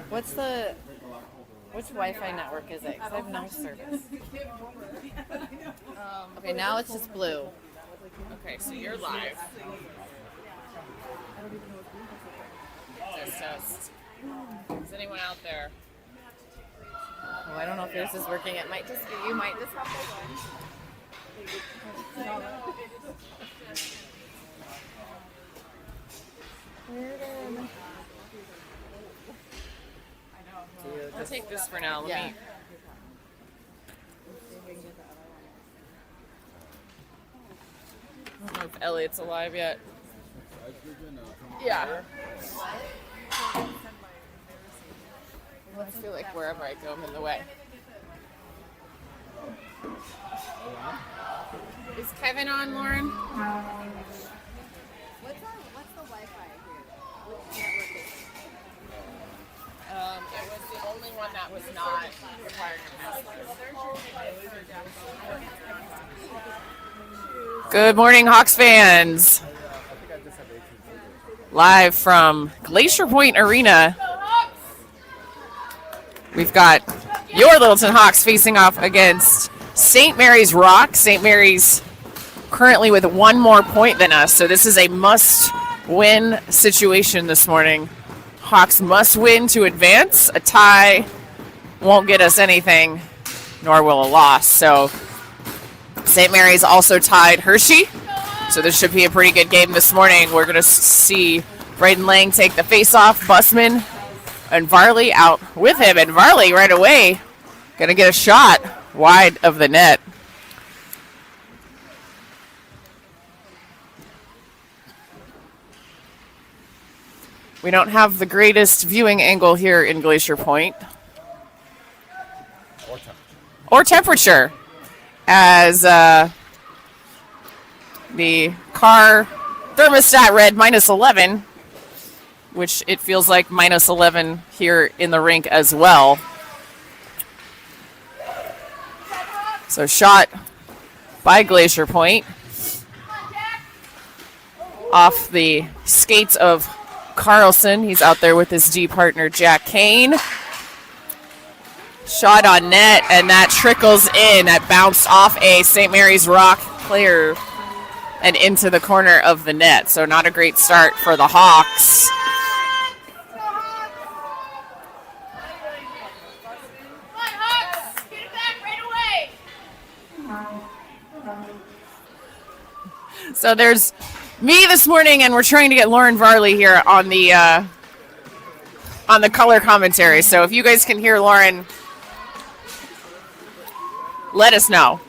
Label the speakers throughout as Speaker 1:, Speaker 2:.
Speaker 1: Which Wi-Fi network is it? Because I have no service. Okay, now it's just blue.
Speaker 2: Okay, so you're live. Test. Is anyone out there?
Speaker 1: Oh, I don't know if yours is working. It might just be. You might just have to
Speaker 2: I'll take this for now. Let me. I don't know if Elliot's alive yet. Yeah. I feel like wherever I go, I'm in the way. Is Kevin on, Lauren?
Speaker 1: What's the Wi-Fi here?
Speaker 2: It was the only one that was not required to pass. Good morning, Hawks fans. Live from Glacier Point Arena. We've got your Littleton Hawks facing off against St. Mary's Rock. St. Mary's currently with one more point than us, so this is a must-win situation this morning. Hawks must win to advance. A tie won't get us anything, nor will a loss. So St. Mary's also tied Hershey, so this should be a pretty good game this morning. We're going to see Braden Lang take the face-off, Bussman and Varley out with him, and Varley right away going to get a shot wide of the net. We don't have the greatest viewing angle here in Glacier Point. Or temperature. As the car thermostat read -11, which it feels like -11 here in the rink as well. So shot by Glacier Point off the skates of Carlson. He's out there with his D partner, Jack Kane. Shot on net, and that trickles in. That bounced off a St. Mary's Rock player and into the corner of the net. So not a great start for the Hawks. So there's me this morning, and we're trying to get Lauren Varley here on the color commentary. So if you guys can hear Lauren, let us know.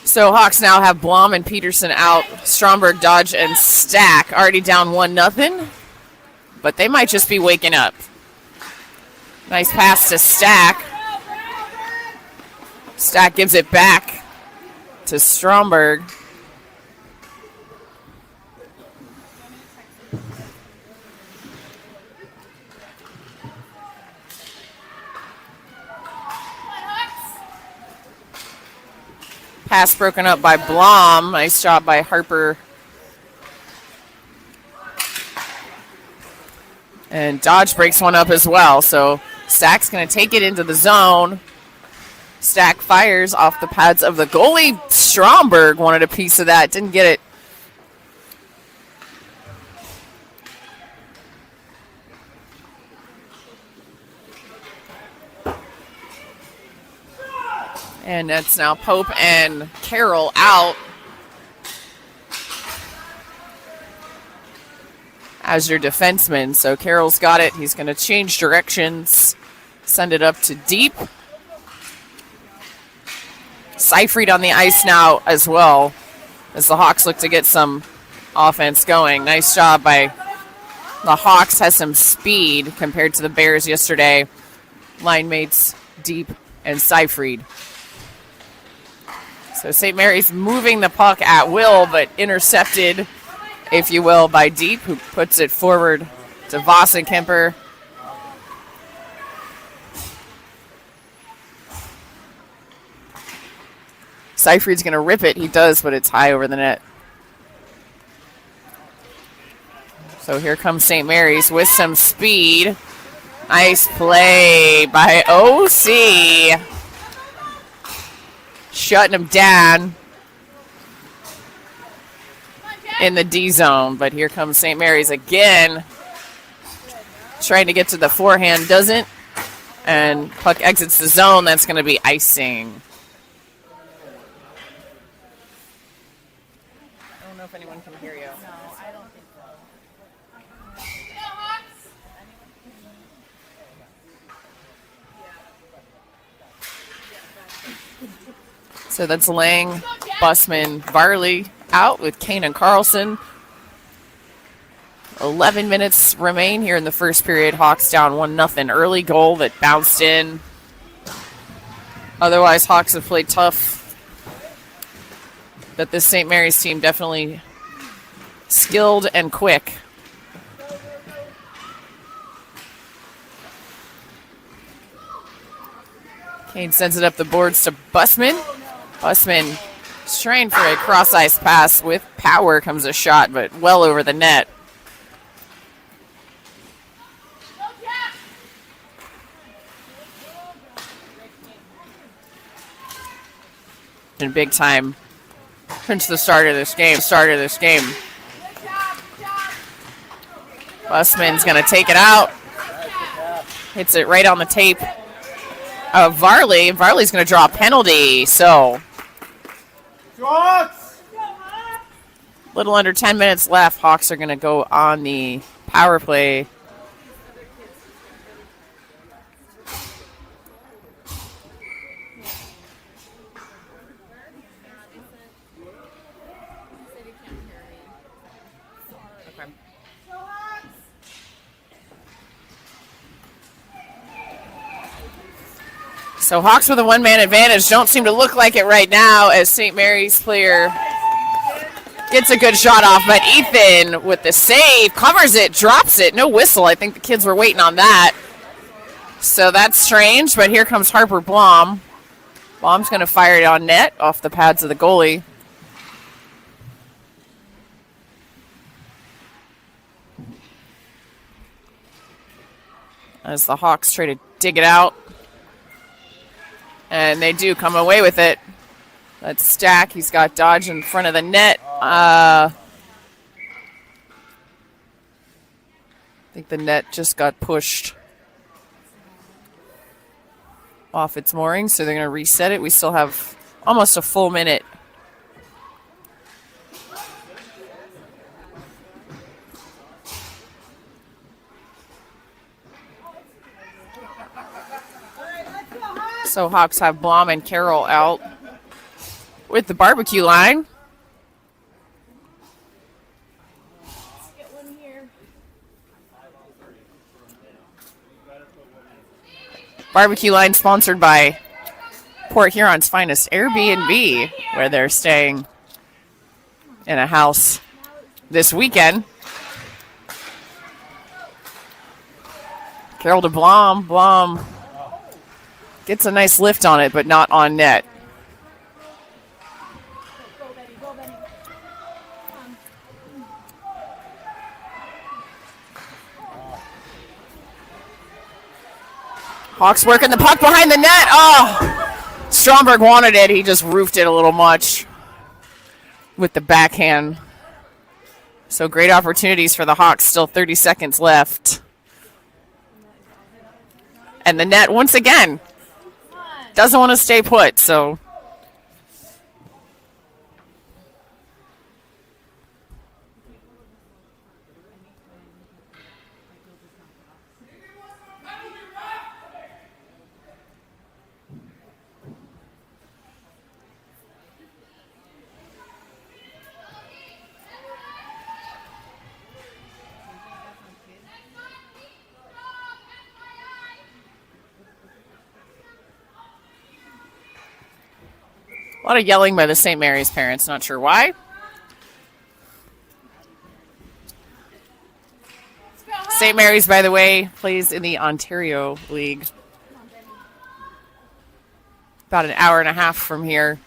Speaker 2: So Hawks now have Blom and Peterson out. Stromberg, Dodge, and Stack already down 1-0, but they might just be waking up. Nice pass to Stack. Stack gives it back to Stromberg. Pass broken up by Blom. Nice job by Harper. And Dodge breaks one up as well. So Stack's going to take it into the zone. Stack fires off the pads of the goalie. Stromberg wanted a piece of that. Didn't get it. And that's now Pope and Carroll out as your defenseman. So Carroll's got it. He's going to change directions, send it up to deep. Seyfried on the ice now as well as the Hawks look to get some offense going. Nice job by the Hawks. Has some speed compared to the Bears yesterday. Line mates Deep and Seyfried. So St. Mary's moving the puck at will, but intercepted, if you will, by Deep, who puts it forward to Vossenkemper. Seyfried's going to rip it. He does, but it's high over the net. So here comes St. Mary's with some speed. Nice play by OC. Shutting him down in the D zone. But here comes St. Mary's again. Trying to get to the forehand, doesn't. And puck exits the zone. That's going to be icing. I don't know if anyone can hear you.
Speaker 1: No, I don't think so.
Speaker 2: So that's Lang, Busman, Varley out with Kane and Carlson. 11 minutes remain here in the first period. Hawks down 1-0. Early goal that bounced in. Otherwise, Hawks have played tough. But this St. Mary's team definitely skilled and quick. Kane sends it up the boards to Busman. Busman is trying for a cross-ice pass. With power comes a shot, but well over the net. In big time since the start of this game. Busman's going to take it out. Hits it right on the tape of Varley. Varley's going to draw a penalty. So, little under 10 minutes left. Hawks are going to go on the power play. So Hawks with a one-man advantage. Don't seem to look like it right now as St. Mary's player gets a good shot off. But Ethan with the save, covers it, drops it. No whistle. I think the kids were waiting on that. So that's strange, but here comes Harper Blom. Blom's going to fire it on net off the pads of the goalie. As the Hawks try to dig it out. And they do come away with it. That's Stack. He's got Dodge in front of the net. I think the net just got pushed off its mooring, so they're going to reset it. We still have almost a full minute. So Hawks have Blom and Carroll out with the barbecue line. Barbecue line sponsored by Port Huron's finest Airbnb, where they're staying in a house this weekend. Carroll to Blom. Blom gets a nice lift on it, but not on net. Hawks working the puck behind the net. Oh, Stromberg wanted it. He just roofed it a little much with the backhand. So great opportunities for the Hawks. Still 30 seconds left. And the net once again doesn't want to stay put, so. A lot of yelling by the St. Mary's parents, not sure why. St. Mary's, by the way, plays in the Ontario League. About an hour and a half from here.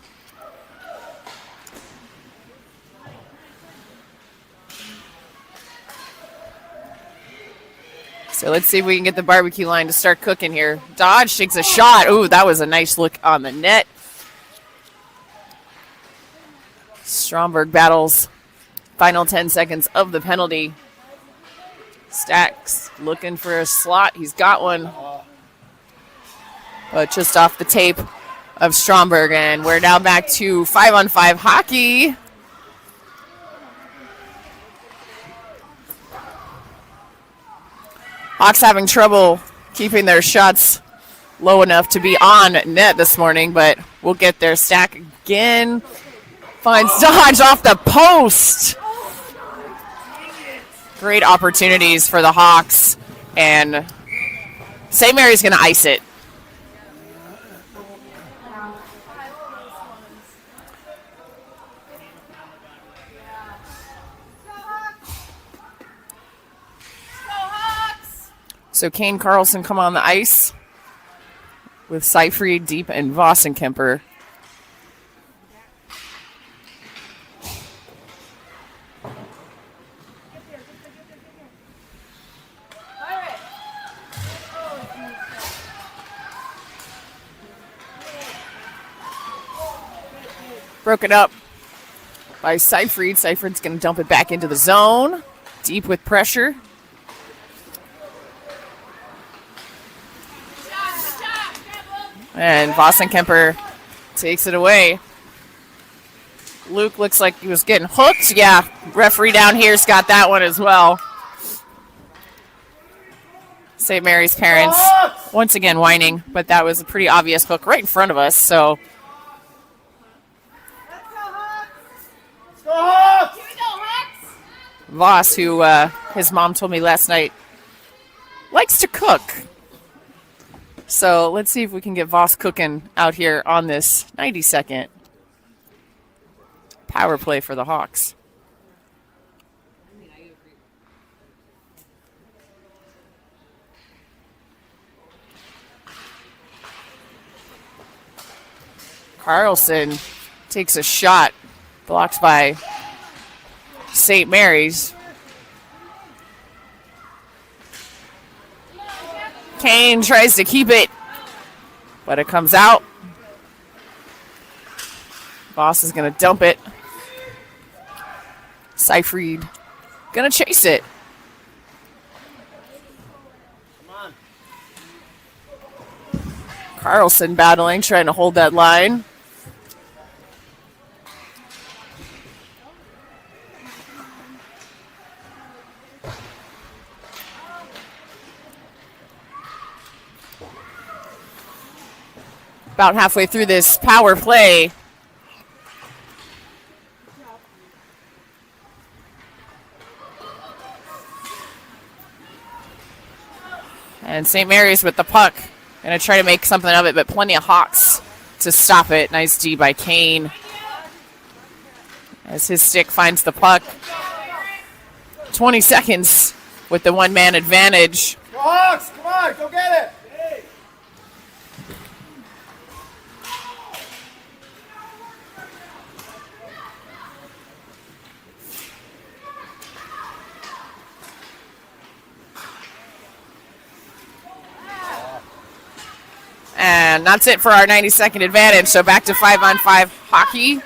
Speaker 2: So let's see if we can get the barbecue line to start cooking here. Dodge takes a shot. Ooh, that was a nice look on the net. Stromberg battles. Final 10 seconds of the penalty. Stacks looking for a slot. He's got one. But just off the tape of Stromberg. And we're now back to 5-on-5 hockey. Hawks having trouble keeping their shots low enough to be on net this morning, but we'll get there. Stack again. Finds Dodge off the post. Great opportunities for the Hawks. And St. Mary's going to ice it. So Kane Carlson come on the ice with Seyfried, Deep, and Vossenkemper. Broken up by Seyfried. Seyfried's going to dump it back into the zone. Deep with pressure. And Vossenkemper takes it away. Luke looks like he was getting hooked. Yeah, referee down here's got that one as well. St. Mary's parents once again whining, but that was a pretty obvious hook right in front of us. So Voss, who his mom told me last night, likes to cook. So let's see if we can get Voss cooking out here on this 92nd power play for the Hawks. Carlson takes a shot, blocked by St. Mary's. Kane tries to keep it, but it comes out. Voss is going to dump it. Seyfried going to chase it. Carlson battling, trying to hold that line. About halfway through this power play. And St. Mary's with the puck. Going to try to make something of it, but plenty of Hawks to stop it. Nice D by Kane. As his stick finds the puck. 20 seconds with the one-man advantage.
Speaker 3: Go Hawks, come on, go get it.
Speaker 2: And that's it for our 90-second advantage. So back to 5-on-5 hockey.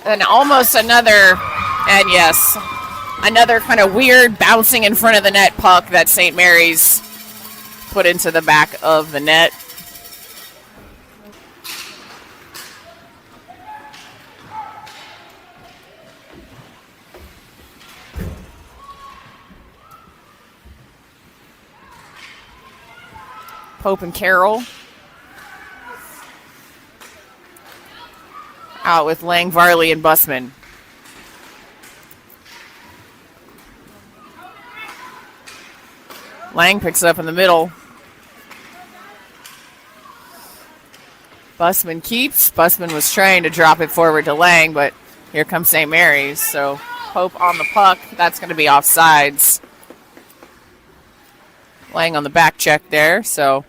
Speaker 2: And almost another, and yes, another kind of weird bouncing in front of the net puck that St. Mary's put into the back of the net. Pope and Carroll out with Lang, Varley, and Bussman. Lang picks it up in the middle. Bussman keeps. Bussman was trying to drop it forward to Lang, but here comes St. Mary's. So Pope on the puck. That's going to be offsides. Lang on the back check there, so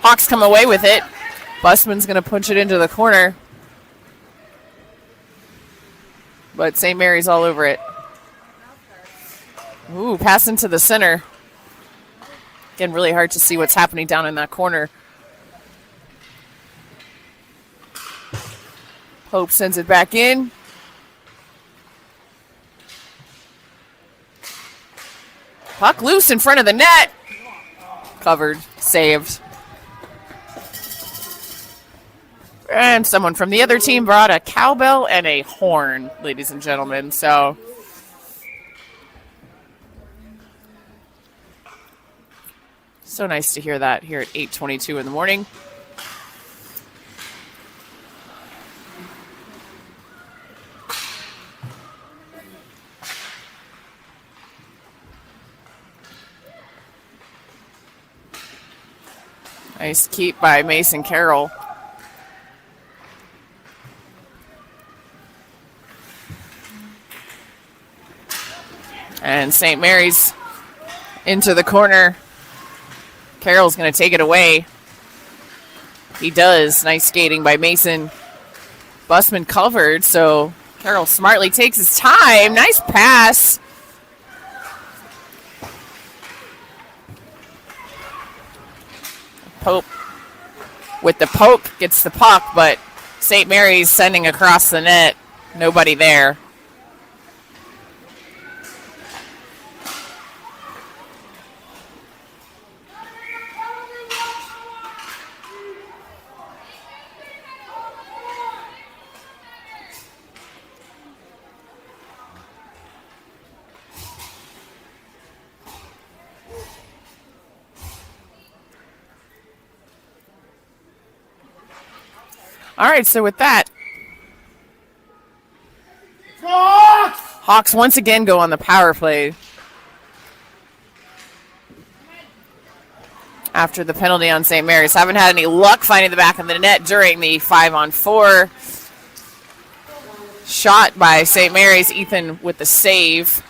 Speaker 2: Hawks come away with it. Busman's going to punch it into the corner. But St. Mary's all over it. Ooh, pass into the center. Again, really hard to see what's happening down in that corner. Hope sends it back in. Puck loose in front of the net. Covered, saved. And someone from the other team brought a cowbell and a horn, ladies and gentlemen. So nice to hear that here at 8:22 in the morning. Nice keep by Mason Carroll. And St. Mary's into the corner. Carroll's going to take it away. He does. Nice skating by Mason. Busman covered, so Carroll smartly takes his time. Nice pass. Pope with the poke gets the puck, but St. Mary's sending across the net. Nobody there. All right, so with that, Hawks once again go on the power play after the penalty on St. Mary's. Haven't had any luck finding the back of the net during the 5-on-4 shot by St. Mary's. Ethan with the save.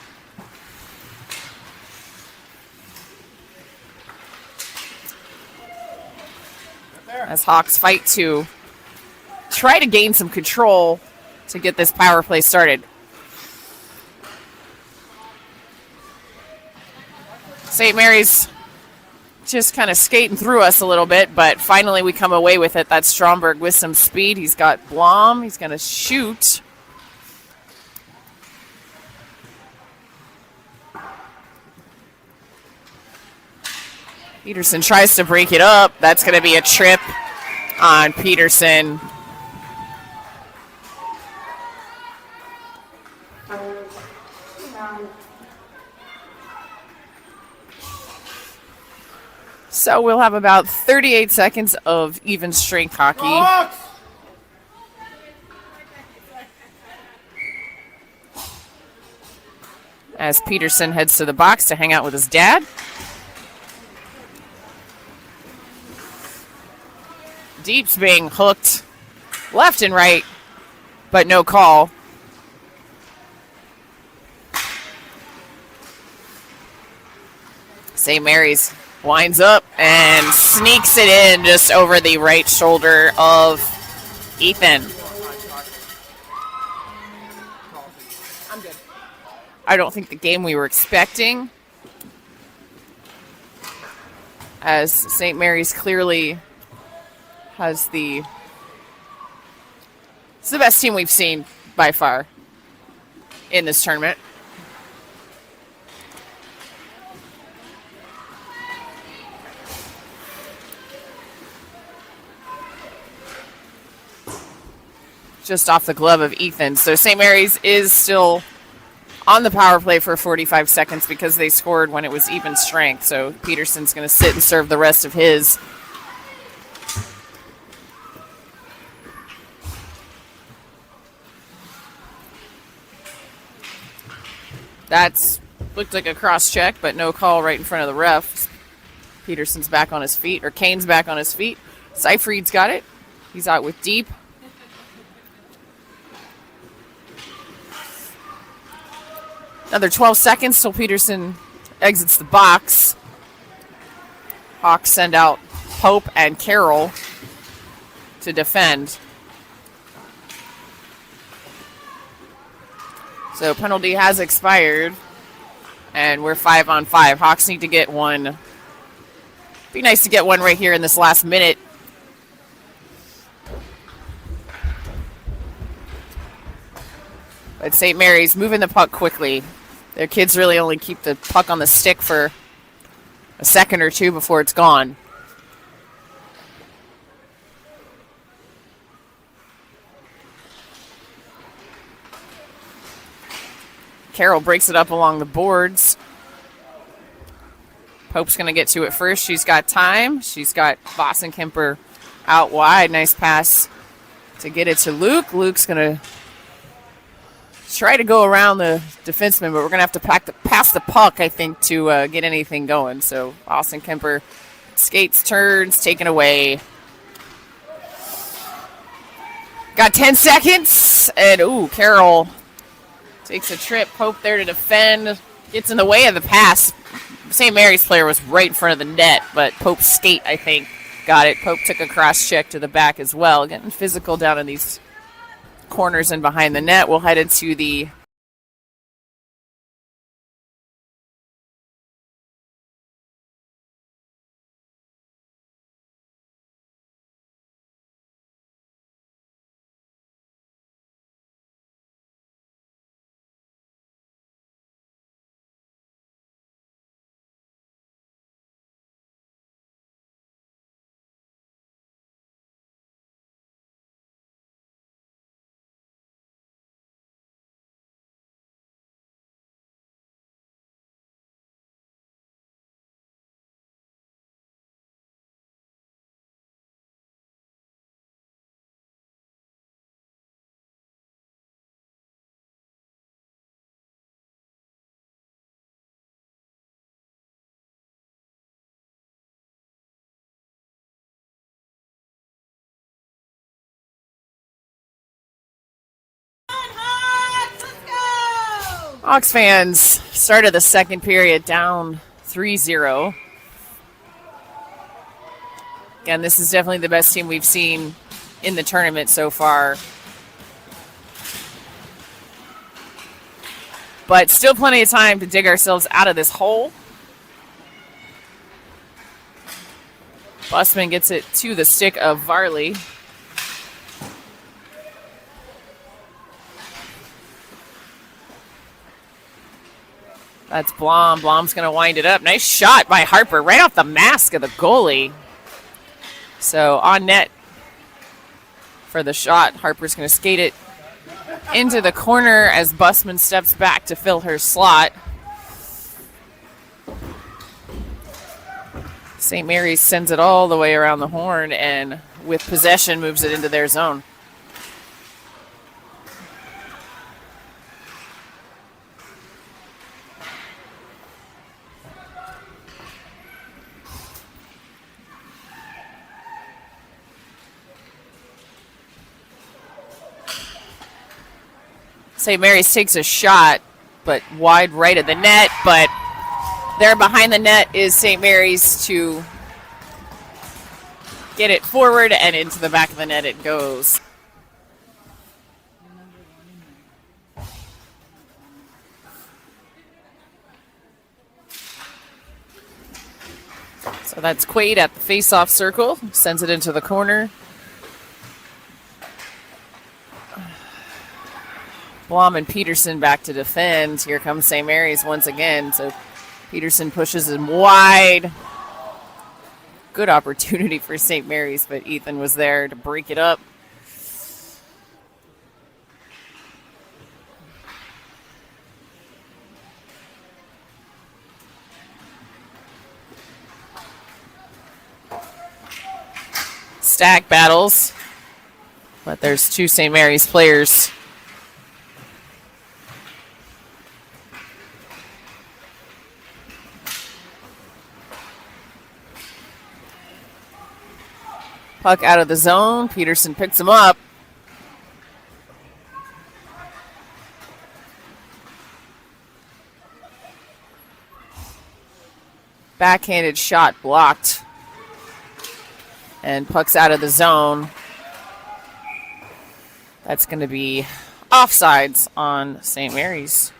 Speaker 2: As Hawks fight to try to gain some control to get this power play started. St. Mary's just kind of skating through us a little bit, but finally we come away with it. That's Stromberg with some speed. He's got Blom. He's going to shoot. Peterson tries to break it up. That's going to be a trip on Peterson. So we'll have about 38 seconds of even strength hockey. As Peterson heads to the box to hang out with his dad. Deep's being hooked left and right, but no call. St. Mary's winds up and sneaks it in just over the right shoulder of Ethan. I'm good. I don't think the game we were expecting, as St. Mary's clearly has it's the best team we've seen by far in this tournament. Just off the glove of Ethan. So St. Mary's is still on the power play for 45 seconds because they scored when it was even strength. So Peterson's going to sit and serve the rest of his. That's looked like a cross check, but no call right in front of the ref. Peterson's back on his feet, or Kane's back on his feet. Seyfried's got it. He's out with Deep. Another 12 seconds till Peterson exits the box. Hawks send out Pope and Carroll to defend. So penalty has expired, and we're 5-on-5. Hawks need to get one. Be nice to get one right here in this last minute. But St. Mary's moving the puck quickly. Their kids really only keep the puck on the stick for a second or two before it's gone. Carroll breaks it up along the boards. Pope's going to get to it first. She's got time. She's got Boston Kemper out wide. Nice pass to get it to Luke. Luke's going to try to go around the defenseman, but we're going to have to pass the puck, I think, to get anything going. So Boston Kemper skates, turns, taken away. Got 10 seconds. And, Carroll takes a trip. Pope there to defend. Gets in the way of the pass. St. Mary's player was right in front of the net, but Pope's skate, I think, got it. Pope took a cross check to the back as well. Getting physical down in these corners and behind the net. We'll head into the Hawks fans started the second period down 3-0. Again, this is definitely the best team we've seen in the tournament so far. But still plenty of time to dig ourselves out of this hole. Busman gets it to the stick of Varley. That's Blom. Blom's going to wind it up. Nice shot by Harper right off the mask of the goalie. So on net for the shot. Harper's going to skate it into the corner as Busman steps back to fill her slot. St. Mary's sends it all the way around the horn and with possession moves it into their zone. St. Mary's takes a shot, but wide right of the net. But there behind the net is St. Mary's to get it forward, and into the back of the net it goes. So that's Quaid at the face-off circle, sends it into the corner. Blom and Peterson back to defend. Here comes St. Mary's once again. So Peterson pushes him wide. Good opportunity for St. Mary's, but Ethan was there to break it up. Stack battles, but there's two St. Mary's players. Puck out of the zone. Peterson picks him up. Backhanded shot blocked And puck's out of the zone. That's going to be offsides on St. Mary's.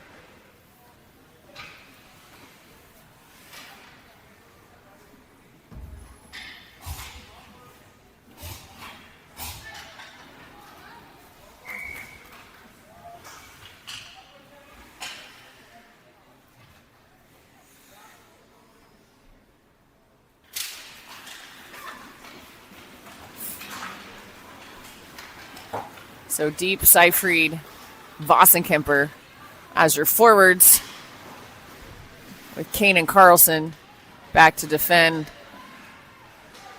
Speaker 2: So deep, Seyfried, Vossenkemper as your forwards, with Kane and Carlson back to defend.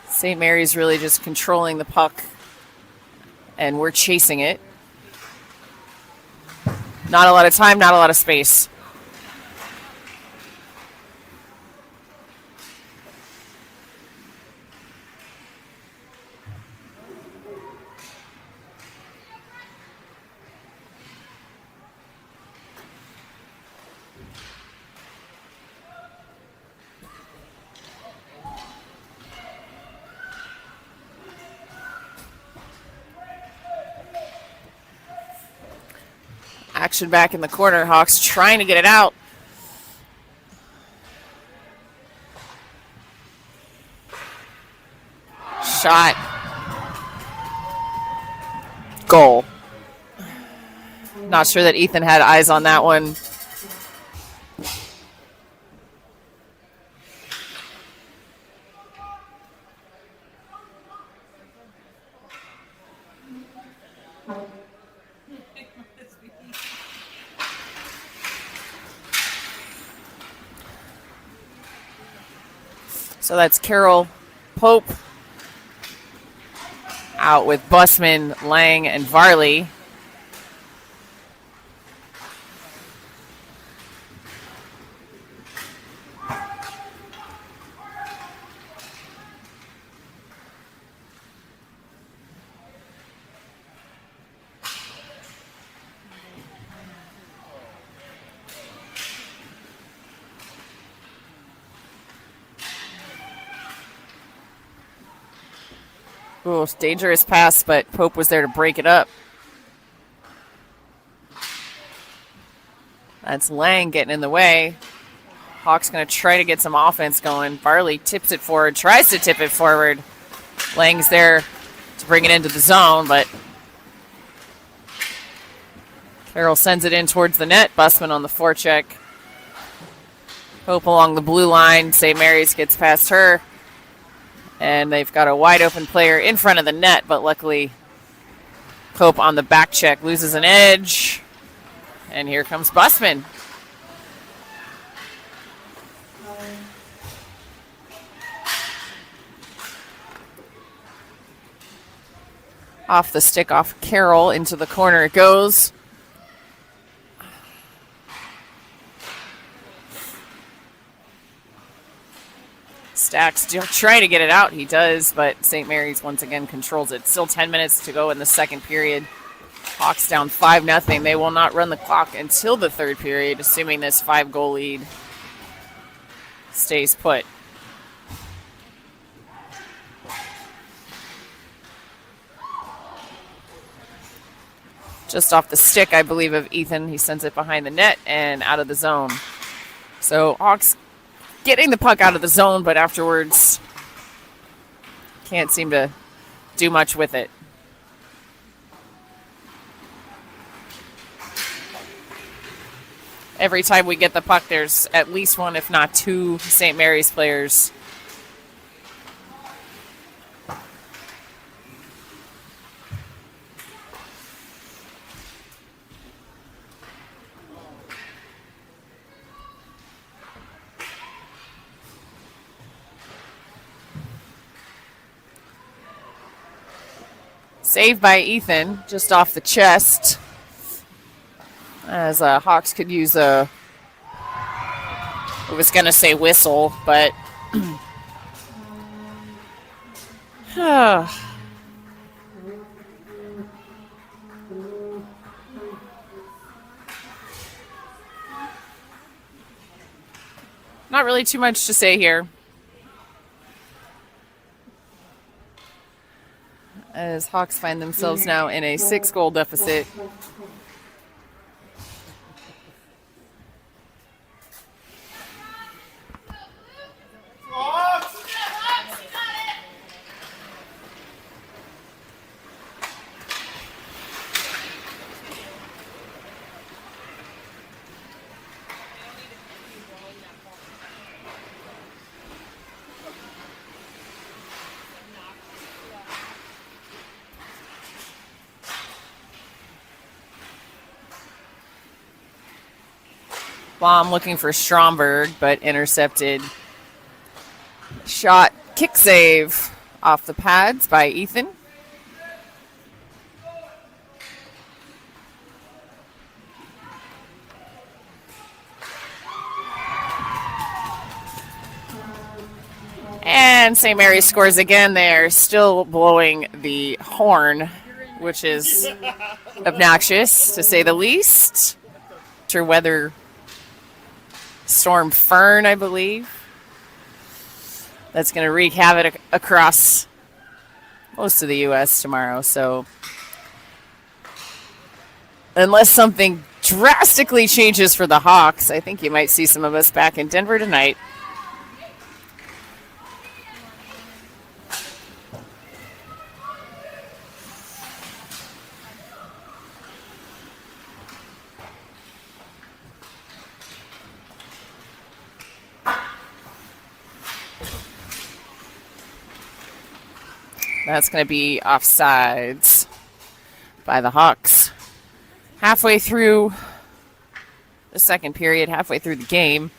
Speaker 2: St. Mary's really just controlling the puck, and we're chasing it. Not a lot of time, not a lot of space. Action back in the corner. Hawks trying to get it out. Shot. Goal. Not sure that Ethan had eyes on that one. So that's Carroll, Pope, out with Busman, Lang, and Varley. Ooh, dangerous pass, but Pope was there to break it up. That's Lang getting in the way. Hawks going to try to get some offense going. Varley tips it forward, tries to tip it forward. Lang's there to bring it into the zone, but Carroll sends it in towards the net. Busman on the forecheck. Pope along the blue line. St. Mary's gets past her. And they've got a wide open player in front of the net, but luckily Pope on the back check loses an edge. And here comes Busman. Off the stick, off Carroll, into the corner it goes. Stacks trying to get it out. He does, but St. Mary's once again controls it. Still 10 minutes to go in the second period. Hawks down 5-0. They will not run the clock until the third period, assuming this 5-goal lead stays put. Just off the stick, I believe, of Ethan. He sends it behind the net and out of the zone. So Hawks getting the puck out of the zone, but afterwards can't seem to do much with it. Every time we get the puck, there's at least one, if not two, St. Mary's players. Saved by Ethan, just off the chest. As Hawks could use a, I was going to say whistle, but not really too much to say here. as Hawks find themselves now in a 6-goal deficit. Bomb looking for Stromberg, but intercepted. Shot, kick save off the pads by Ethan. And St. Mary's scores again. They're still blowing the horn, which is obnoxious, to say the least. Winter weather storm Fern, I believe. That's going to wreak havoc across most of the U.S. tomorrow. So unless something drastically changes for the Hawks, I think you might see some of us back in Denver tonight. That's going to be offsides by the Hawks. Halfway through the second period, halfway through the game,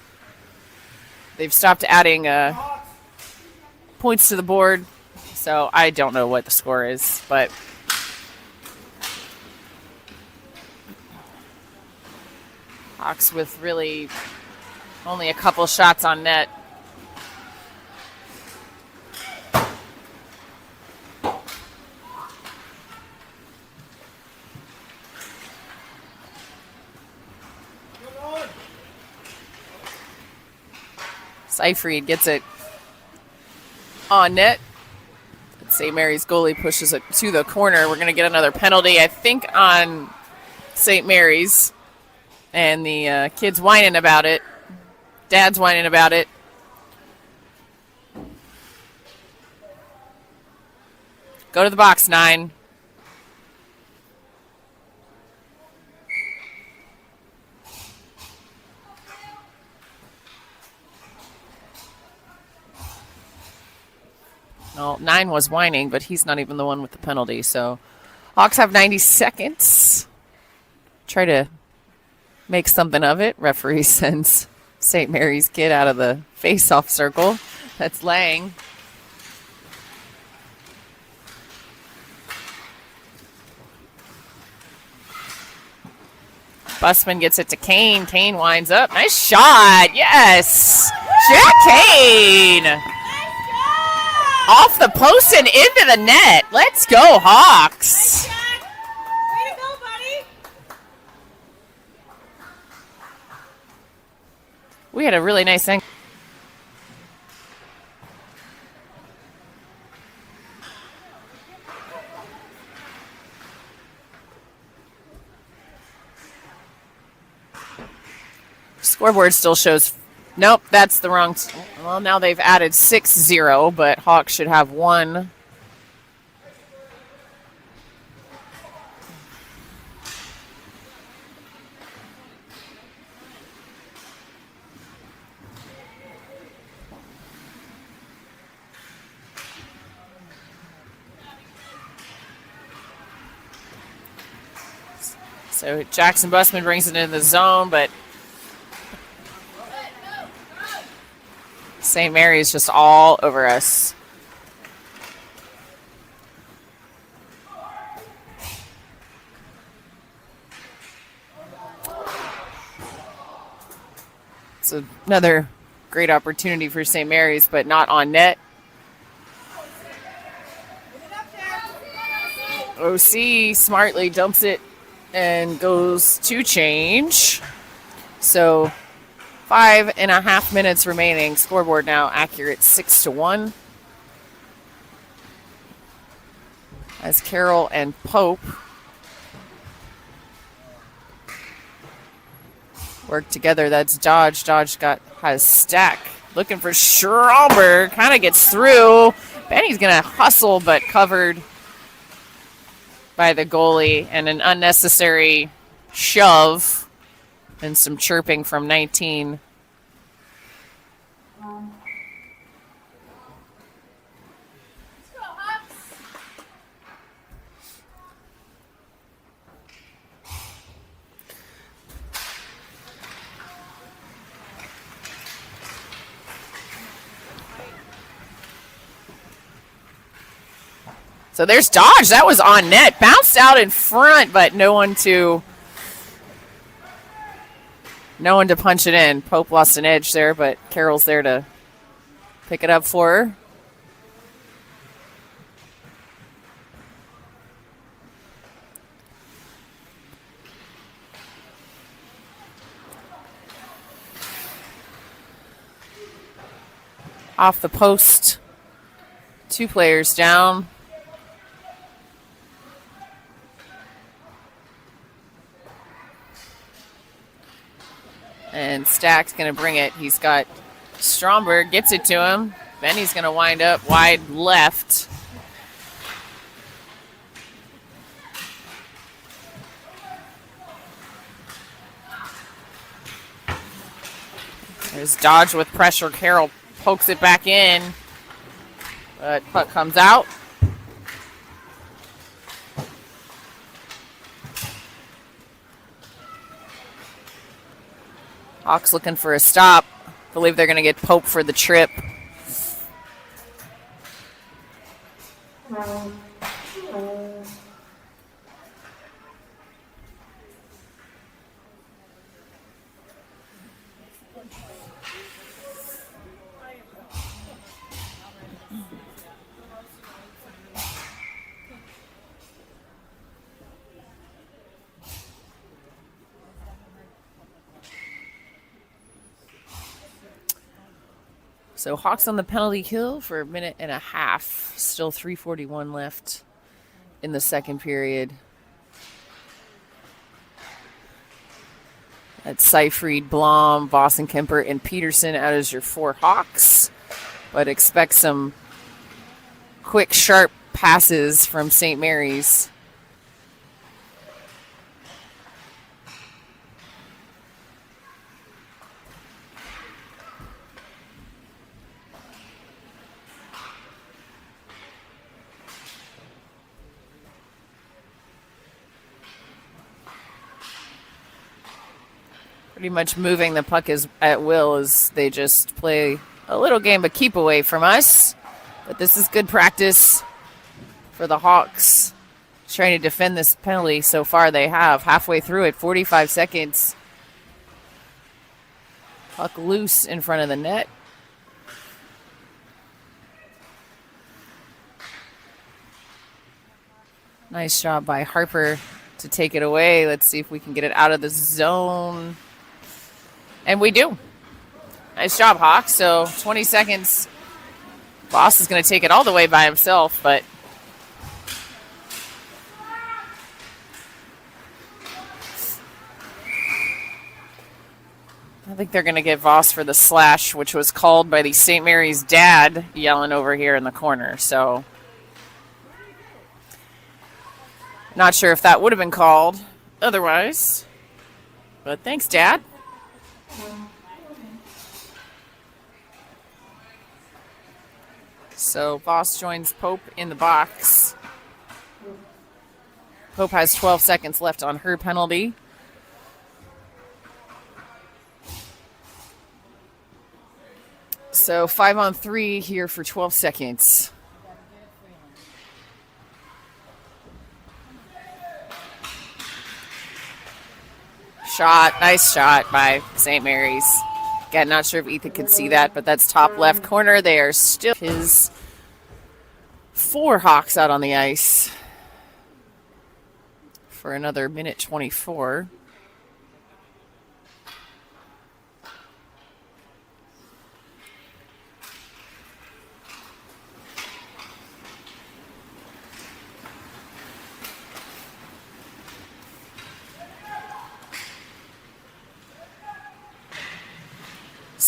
Speaker 2: they've stopped adding points to the board, so I don't know what the score is, but Hawks with really only a couple shots on net. Seyfried gets it on net. St. Mary's goalie pushes it to the corner. We're going to get another penalty, I think, on St. Mary's. And the kid's whining about it. Dad's whining about it. Go to the box, 9. Well, 9 was whining, but he's not even the one with the penalty. So Hawks have 90 seconds. Try to make something of it. Referee sends St. Mary's kid out of the face-off circle. That's Lang. Busman gets it to Kane. Kane winds up. Nice shot. Yes. Jack Kane. Off the post and into the net. Let's go, Hawks.
Speaker 1: Way to go, buddy.
Speaker 2: We had a really nice thing. Scoreboard still shows. Nope, that's the wrong. Well, now they've added 6-0, but Hawks should have 1. So Jackson Busman brings it in the zone, but St. Mary's just all over us. It's another great opportunity for St. Mary's, but not on net. OC smartly dumps it and goes to change. So 5.5 minutes remaining. Scoreboard now accurate 6-1. as Carroll and Pope work together. That's Dodge. Dodge has Stack. Looking for Stromberg. Kind of gets through. Benny's going to hustle, but covered by the goalie, and an unnecessary shove and some chirping from 19. So there's Dodge. That was on net. Bounced out in front, but no one to punch it in. Pope lost an edge there, but Carroll's there to pick it up for her. Off the post. 2 players down. And Stack's going to bring it. He's got Stromberg, gets it to him. Benny's going to wind up wide left. There's Dodge with pressure. Carroll pokes it back in. But puck comes out. Hawks looking for a stop. Believe they're going to get Pope for the trip. So Hawks on the penalty kill for a minute and a half. Still 3:41 left in the second period. That's Seyfried, Blom, Boston Kemper, and Peterson out as your 4 Hawks. But expect some quick, sharp passes from St. Mary's. Pretty much moving the puck is at will as they just play a little game of keep away from us. But this is good practice for the Hawks. Trying to defend this penalty. So far they have. Halfway through it, 45 seconds. Puck loose in front of the net. Nice job by Harper to take it away. Let's see if we can get it out of the zone. And we do. Nice job, Hawks. So 20 seconds. Boss is going to take it all the way by himself, but I think they're going to get Voss for the slash, which was called by the St. Mary's dad yelling over here in the corner. So not sure if that would have been called otherwise. But thanks, Dad. So Voss joins Pope in the box. Pope has 12 seconds left on her penalty. So 5-on-3 here for 12 seconds. Shot, nice shot by St. Mary's. Again, not sure if Ethan could see that, but that's top left corner. They are still his 4 Hawks out on the ice for another minute 24.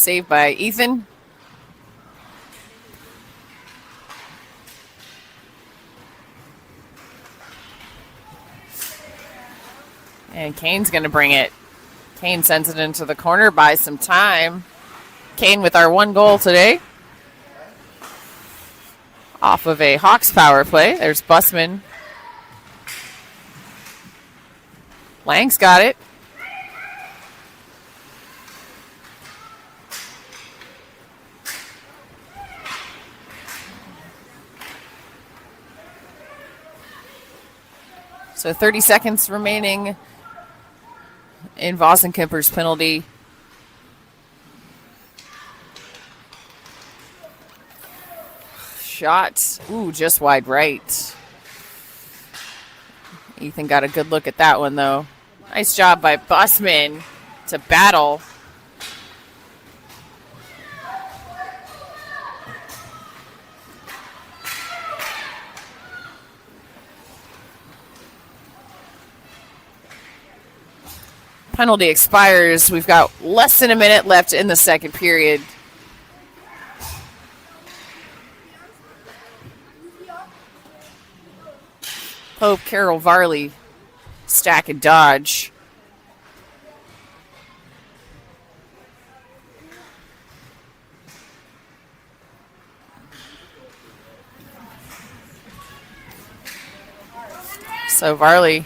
Speaker 2: Saved by Ethan. And Kane's going to bring it. Kane sends it into the corner, buys some time. Kane with our 1 goal today. Off of a Hawks power play. There's Bussman. Lang's got it. So 30 seconds remaining in Vosenkemper's penalty. Shot. Ooh, just wide right. Ethan got a good look at that one, though. Nice job by Bussman to battle. Penalty expires. We've got less than a minute left in the second period. Pope, Carroll, Varley, Stack, and Dodge. So Varley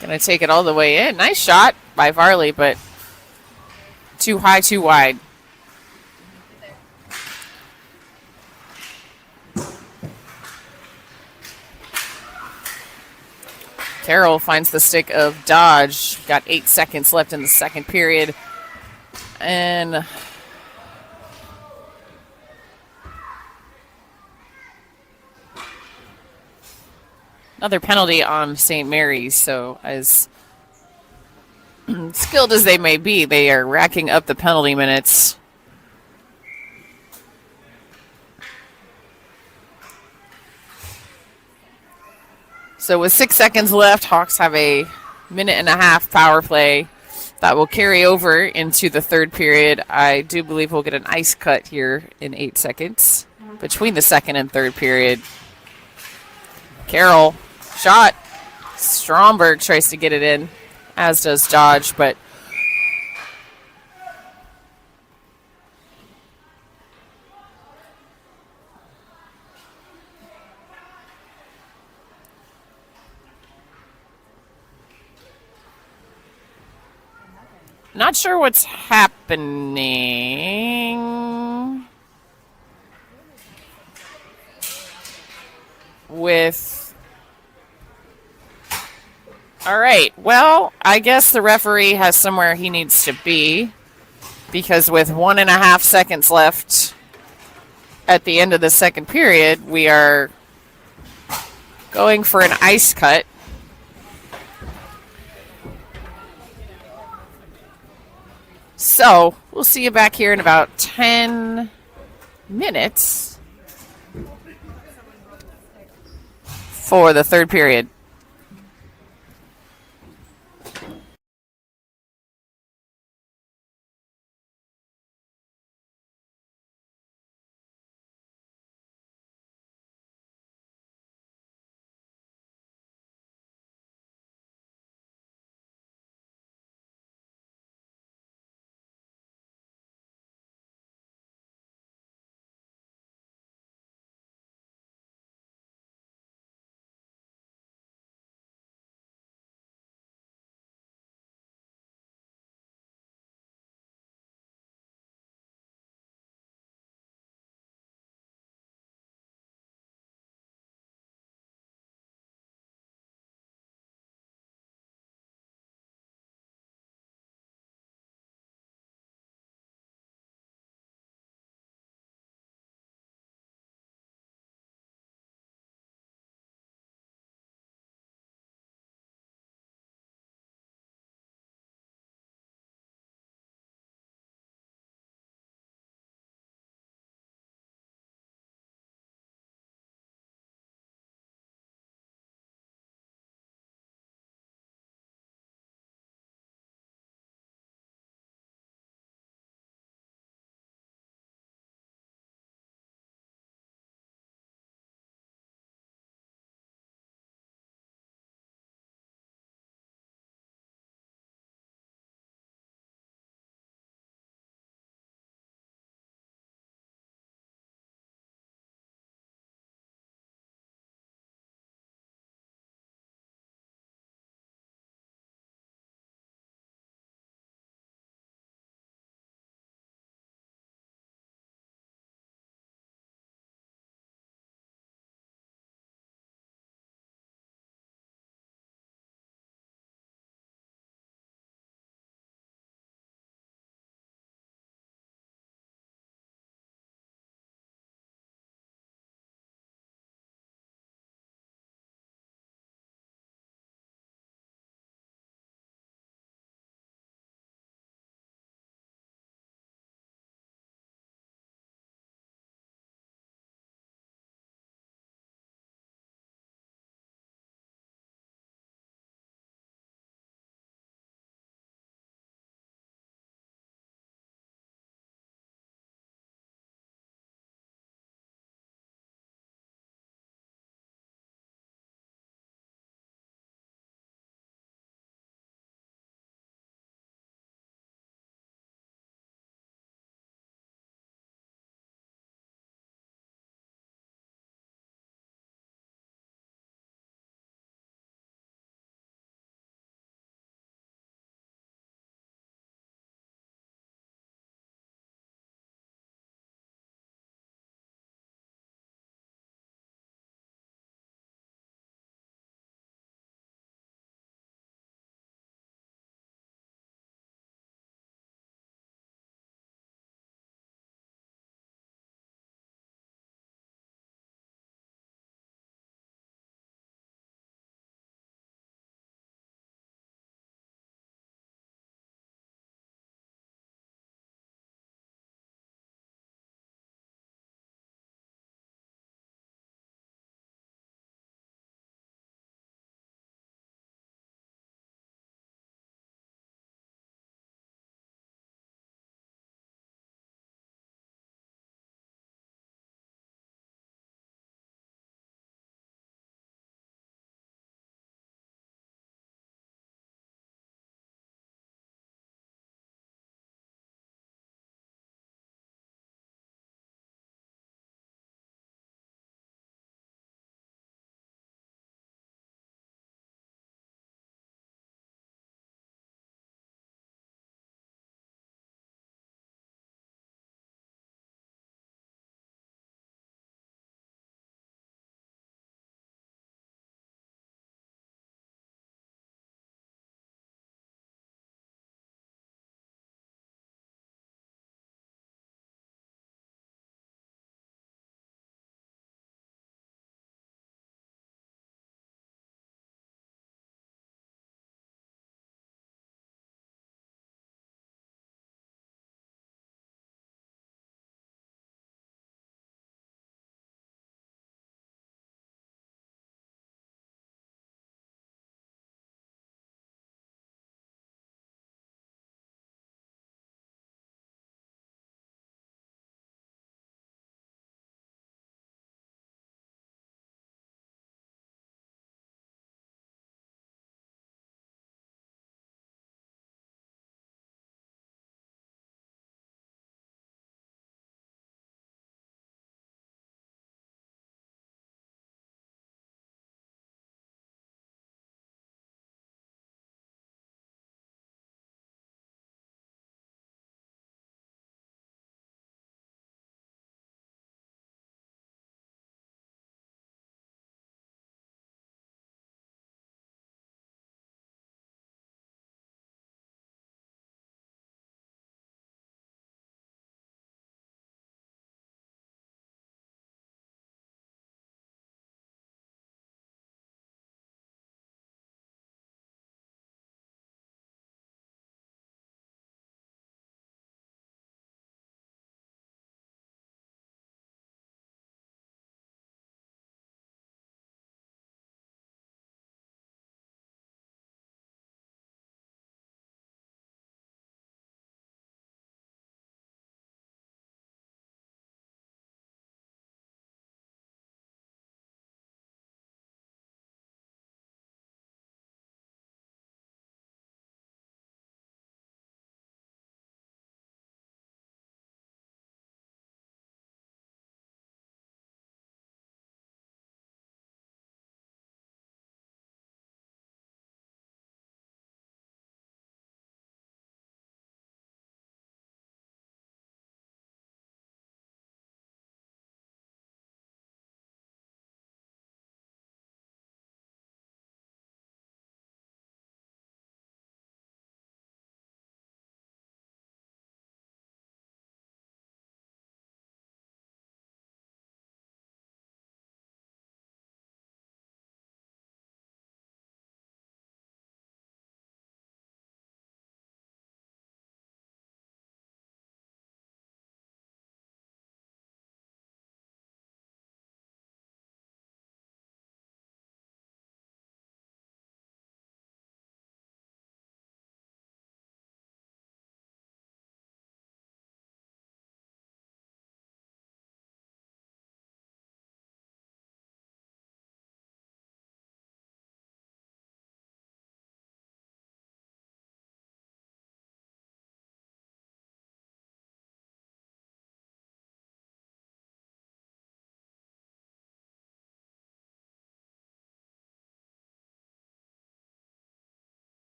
Speaker 2: going to take it all the way in. Nice shot by Varley, but too high, too wide. Carroll finds the stick of Dodge. Got 8 seconds left in the second period. And another penalty on St. Mary's. So as skilled as they may be, they are racking up the penalty minutes. So with 6 seconds left, Hawks have a 1.5-minute power play that will carry over into the third period. I do believe we'll get an ice cut here in 8 seconds between the second and third period. Carroll, shot. Stromberg tries to get it in, as does Dodge, but not sure what's happening with... All right, well, I guess the referee has somewhere he needs to be, because with 1.5 seconds left at the end of the second period, we are going for an ice cut. So we'll see you back here in about 10 minutes for the third period.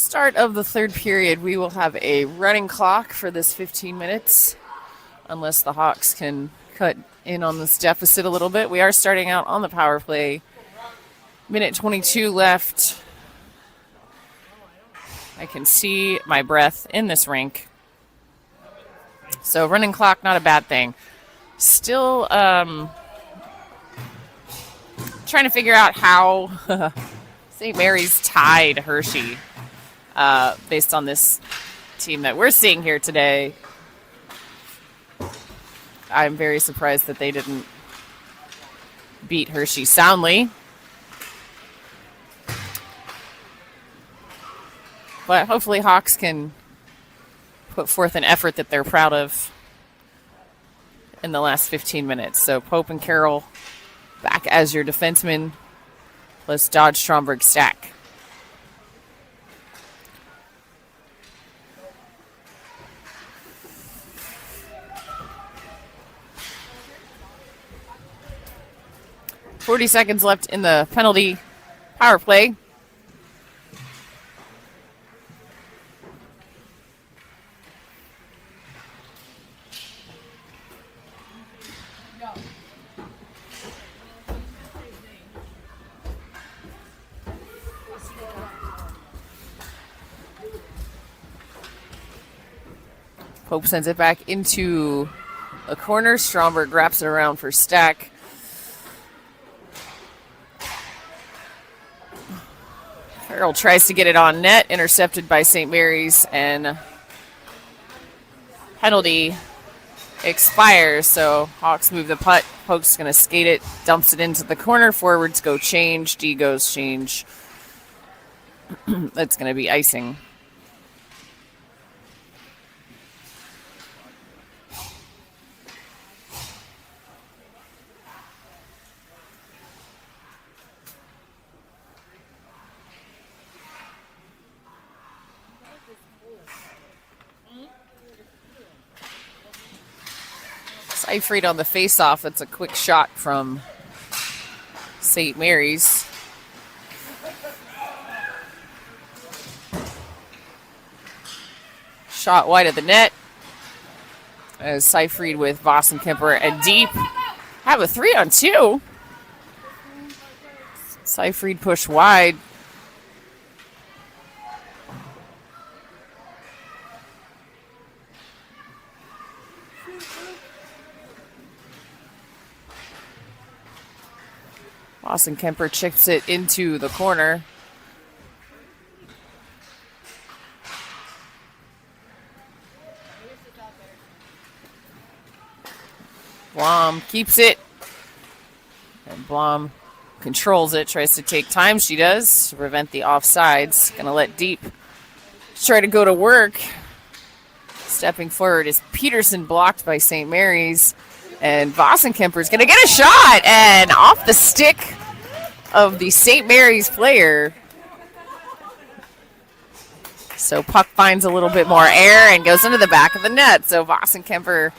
Speaker 2: Start of the third period, we will have a running clock for this 15 minutes, unless the Hawks can cut in on this deficit a little bit. We are starting out on the power play. Minute 22 left. I can see my breath in this rink. So running clock, not a bad thing. Still trying to figure out how St. Mary's tied Hershey based on this team that we're seeing here today. I'm very surprised that they didn't beat Hershey soundly. But hopefully Hawks can put forth an effort that they're proud of in the last 15 minutes. So Pope and Carroll back as your defensemen, plus Dodge, Stromberg, Stack. .40 left in the penalty power play. Pope sends it back into a corner. Stromberg wraps it around for Stack. Carroll tries to get it on net, intercepted by St. Mary's, and penalty expires. So Hawks move the putt. Pope's going to skate it, dumps it into the corner. Forwards go change. D goes change. That's going to be icing. Seifried on the face-off. That's a quick shot from St. Mary's. Shot wide of the net. As Seifried with Voss and Kemper and deep have a 3-on-2. Seifried push wide. Boston Kemper chips it into the corner. Blom keeps it. And Blom controls it, tries to take time. She does to prevent the offsides. Going to let Deep try to go to work. Stepping forward is Peterson, blocked by St. Mary's. And Vosenkemper is going to get a shot, and off the stick of the St. Mary's player. So puck finds a little bit more air and goes into the back of the net. So Vosenkemper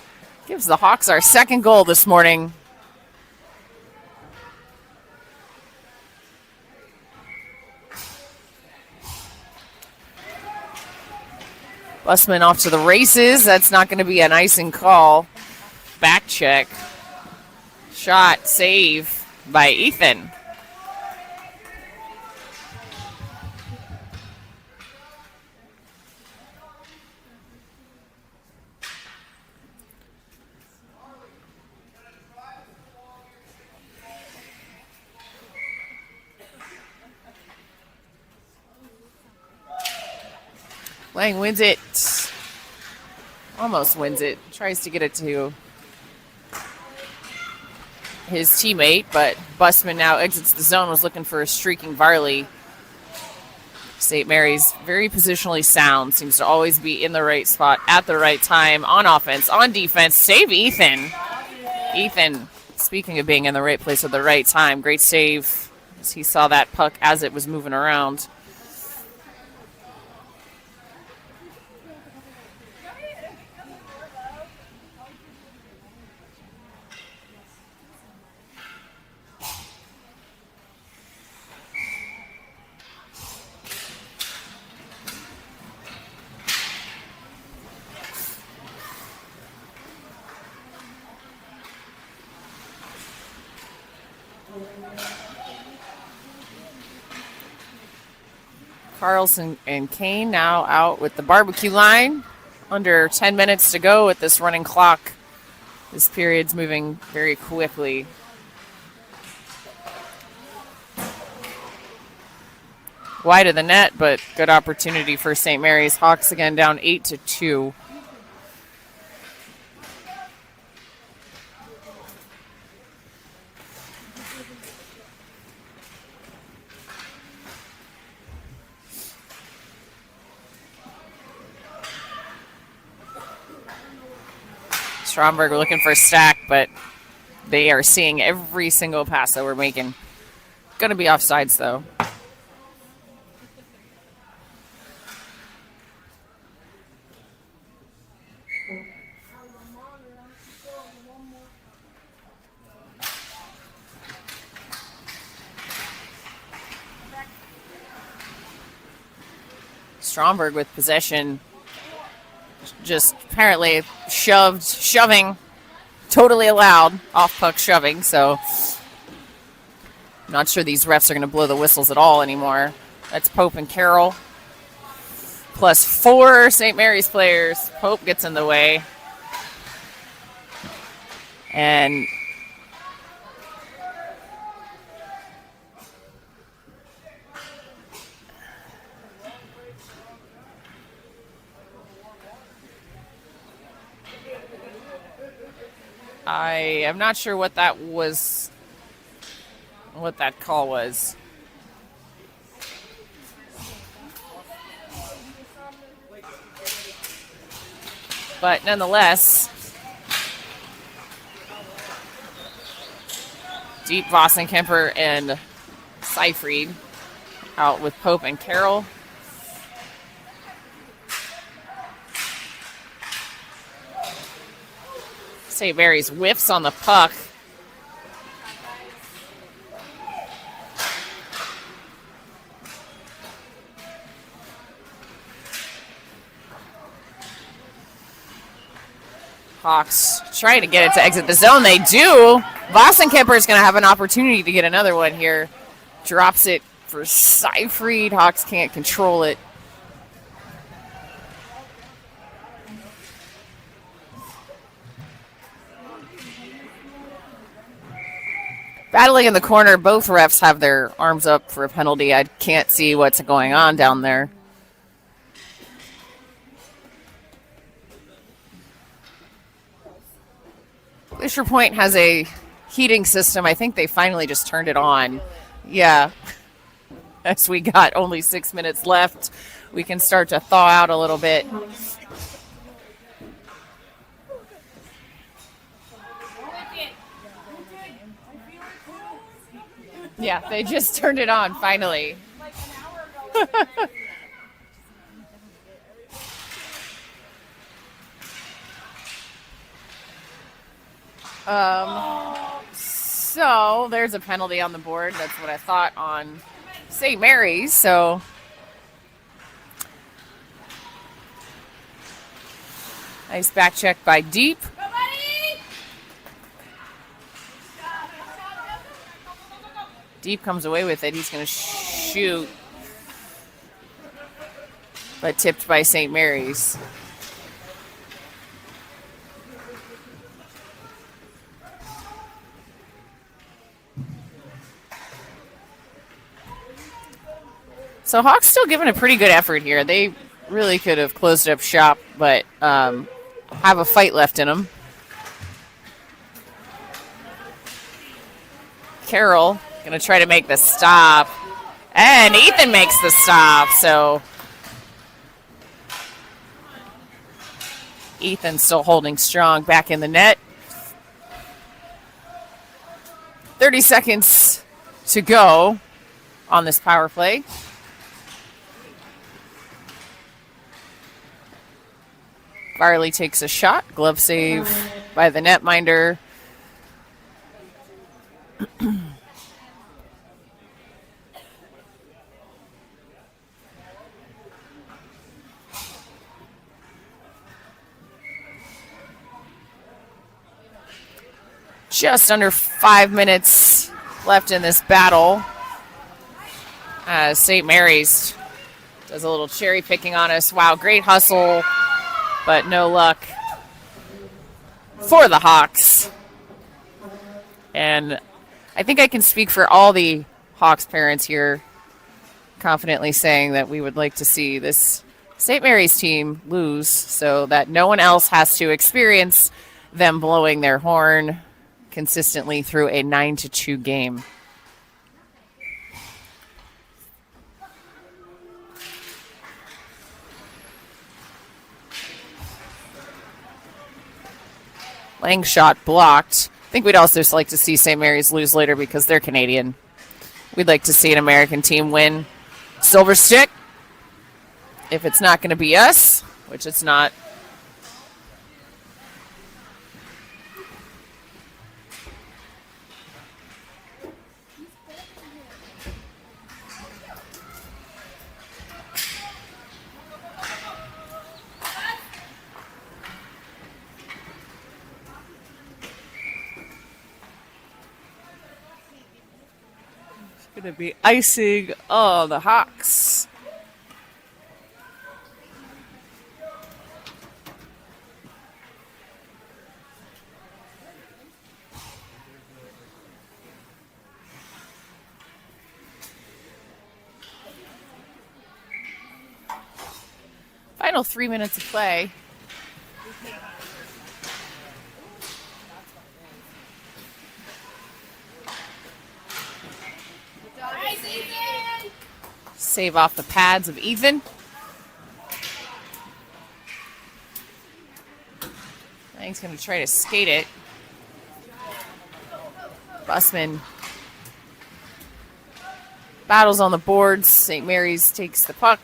Speaker 2: gives the Hawks our second goal this morning. Busman off to the races. That's not going to be an icing call. Back check. Shot, save by Ethan. Lang wins it. Almost wins it. Tries to get it to his teammate, but Busman now exits the zone, was looking for a streaking Varley. St. Mary's very positionally sound, seems to always be in the right spot at the right time on offense, on defense. Save Ethan. Ethan, speaking of being in the right place at the right time, great save as he saw that puck as it was moving around. Carlson and Kane now out with the barbecue line. Under 10 minutes to go with this running clock. This period's moving very quickly. Wide of the net, but good opportunity for St. Mary's. Hawks again down 8-2. Stromberg looking for a stack, but they are seeing every single pass that we're making. Going to be offsides, though. Stromberg with possession. Just apparently shoving, totally allowed, off-puck shoving, so I'm not sure these refs are going to blow the whistles at all anymore. That's Pope and Carroll, plus 4 St. Mary's players. Pope gets in the way. And I am not sure what that was, what that call was. But nonetheless, Deep, Vossen, Kemper, and Seyfried out with Pope and Carroll. St. Mary's whiffs on the puck. Hawks trying to get it to exit the zone. They do. Vossen Kemper is going to have an opportunity to get another one here. Drops it for Seyfried. Hawks can't control it. Battling in the corner, both refs have their arms up for a penalty. I can't see what's going on down there. Glacier Point has a heating system. I think they finally just turned it on. Yeah. As we got only 6 minutes left, we can start to thaw out a little bit. Yeah, they just turned it on, finally. So there's a penalty on the board. That's what I thought on St. Mary's. So nice back check by Deep. Deep comes away with it. He's going to shoot. But tipped by St. Mary's. So Hawks still giving a pretty good effort here. They really could have closed up shop, but have a fight left in them. Carroll going to try to make the stop. And Ethan makes the stop. So Ethan still holding strong back in the net. 30 seconds to go on this power play. Farley takes a shot. Glove save by the netminder. Just under 5 minutes left in this battle as St. Mary's does a little cherry picking on us. Wow, great hustle, but no luck for the Hawks. And I think I can speak for all the Hawks parents here, confidently saying that we would like to see this St. Mary's team lose so that no one else has to experience them blowing their horn consistently through a 9-2 game. Lang shot blocked. I think we'd also just like to see St. Mary's lose later because they're Canadian. We'd like to see an American team win. Silver stick. If it's not going to be us, which it's not. Going to be icing on the Hawks. Final 3 minutes of play. Save off the pads of Ethan. I think he's going to try to skate it. Busman battles on the boards. St. Mary's takes the puck.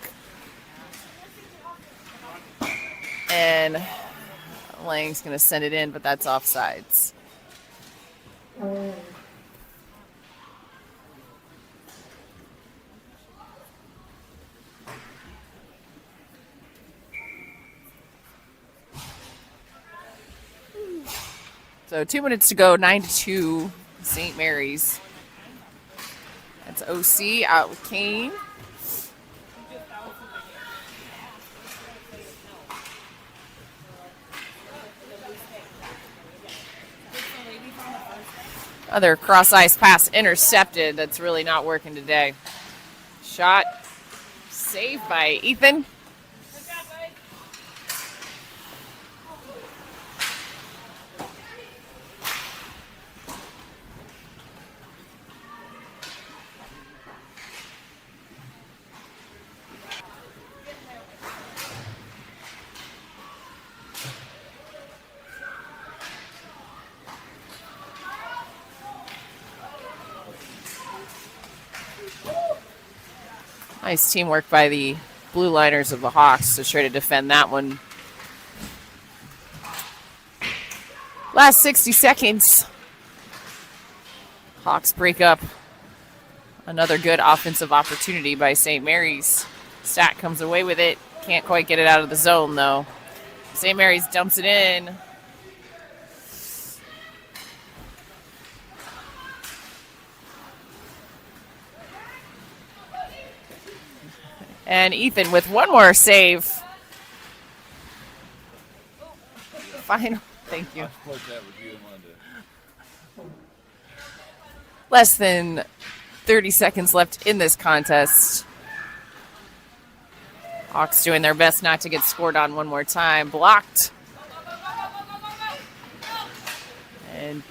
Speaker 2: And Lang's going to send it in, but that's offsides. So 2 minutes to go, 9-2, St. Mary's. That's OC out with Kane. Other cross-ice pass intercepted. That's really not working today. Shot saved by Ethan. Nice teamwork by the blue liners of the Hawks to try to defend that one. Last 60 seconds. Hawks break up. Another good offensive opportunity by St. Mary's. Stat comes away with it. Can't quite get it out of the zone, though. St. Mary's dumps it in. And Ethan with one more save. Final. Thank you. Less than 30 seconds left in this contest. Hawks doing their best not to get scored on one more time. Blocked. And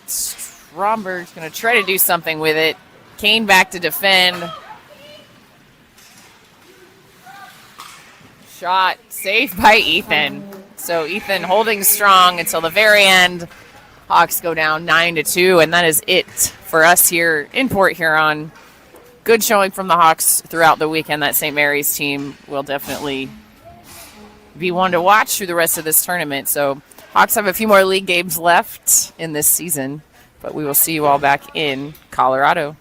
Speaker 2: Stromberg's going to try to do something with it. Kane back to defend. Shot saved by Ethan. So Ethan holding strong until the very end. Hawks go down 9-2, and that is it for us here in Port Huron. Good showing from the Hawks throughout the weekend. That St. Mary's team will definitely be one to watch through the rest of this tournament. So Hawks have a few more league games left in this season, but we will see you all back in Colorado.